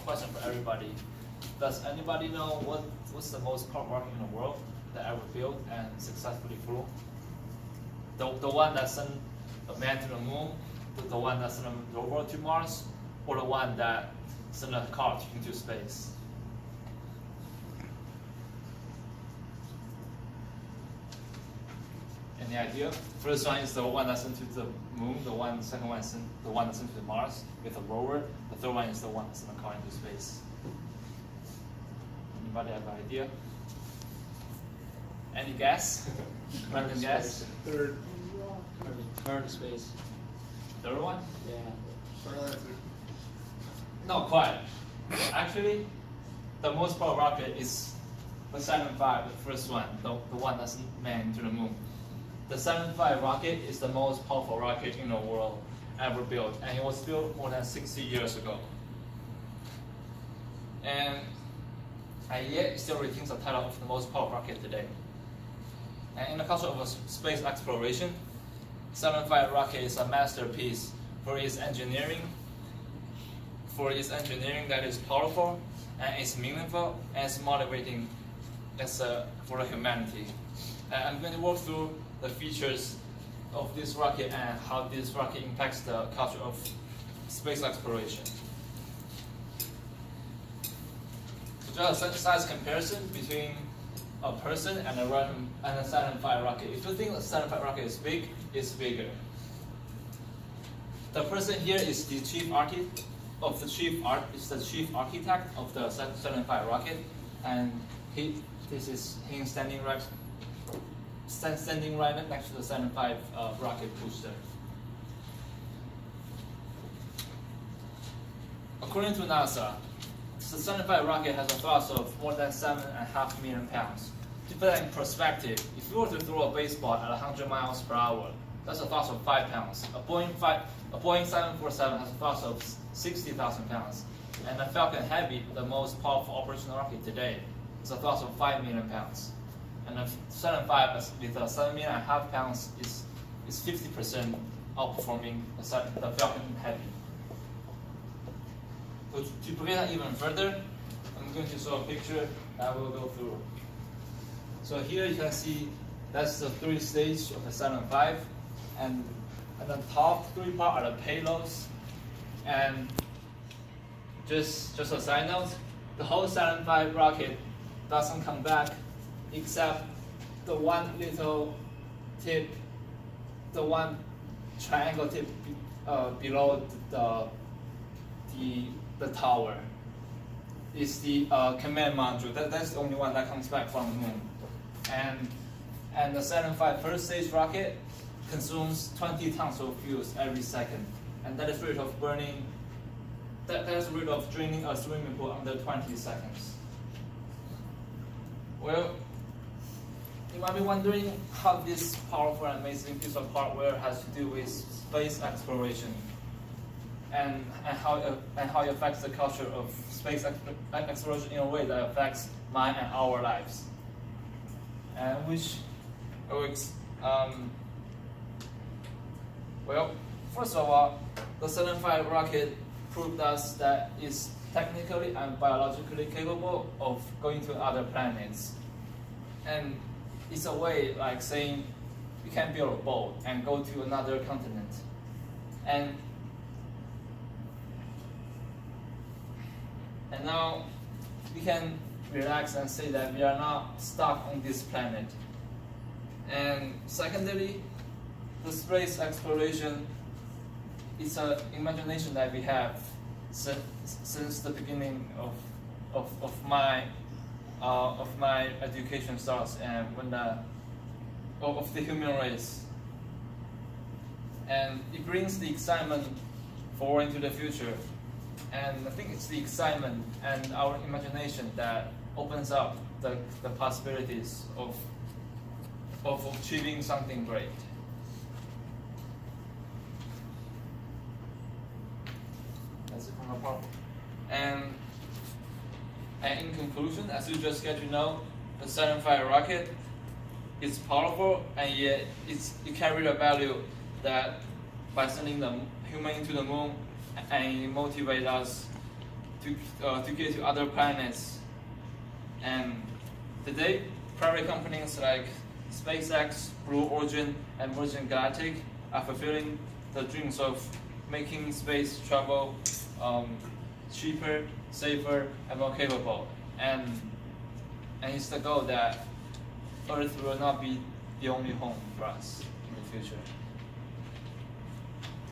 question for everybody. Does anybody know what's the most powerful rocket in the world that ever built and successfully flew? The one that sent a man to the moon, the one that sent a rover to Mars, or the one that sent a car into space? Any idea? First one is the one that sent to the moon. Second one is the one that sent to Mars with a rover. The third one is the one that sent a car into space. Anybody have an idea? Any guess? Random guess? Third. Third space. Third one? Yeah. Final answer. Not quite. Actually, the most powerful rocket is the Saturn V, the first one, the one that sent man to the moon. The Saturn V rocket is the most powerful rocket in the world ever built, and it was built more than 60 years ago. And yet it still retains the title of the most powerful rocket today. And in the culture of space exploration, Saturn V rocket is a masterpiece for its engineering that is powerful and it's meaningful and it's motivating for the humanity. And I'm going to walk through the features of this rocket and how this rocket impacts the culture of space exploration. So just a size comparison between a person and a Saturn V rocket. If you think the Saturn V rocket is big, it's bigger. The person here is the chief architect of the chief architect of the Saturn V rocket, and he's standing right next to the Saturn V rocket booster. According to NASA, the Saturn V rocket has a thrust of more than 7.5 million pounds. To put that in perspective, if you were to throw a baseball at 100 miles per hour, that's a thrust of 5 pounds. A Boeing 747 has a thrust of 60,000 pounds. And the Falcon Heavy, the most powerful operational rocket today, is a thrust of 5 million pounds. And the Saturn V with 7.5 million pounds is 50% outperforming the Falcon Heavy. So to break that even further, I'm going to show a picture that we'll go through. So here you can see that's the 3 stages of the Saturn V, and the top 3 parts are the payloads. And just a side note, the whole Saturn V rocket doesn't come back except the one little tip, the one triangle tip below the tower. Is the command module. That's the only one that comes back from the moon. And the Saturn V first stage rocket consumes 20 tons of fuels every second, and that is the rate of burning. That is the rate of draining a swimming pool under 20 seconds. Well, you might be wondering how this powerful and amazing piece of hardware has to do with space exploration, and how it affects the culture of space exploration in a way that affects mine and our lives. And well, first of all, the Saturn V rocket proved us that it's technically and biologically capable of going to other planets. And it's a way like saying you can build a boat and go to another continent. And now we can relax and say that we are not stuck on this planet. And secondly, the space exploration is an imagination that we have since the beginning of my education starts, and of the human race. And it brings the excitement forward into the future. And I think it's the excitement and our imagination that opens up the possibilities of achieving something great. That's it from my part. And in conclusion, as you just get to know, the Saturn V rocket is powerful, and yet it carries a value that by sending the human into the moon, and it motivates us to get to other planets. And today, private companies like SpaceX, Blue Origin, and Virgin Galactic are fulfilling the dreams of making space travel cheaper, safer, and more capable. And it's the goal that Earth will not be the only home for us in the future.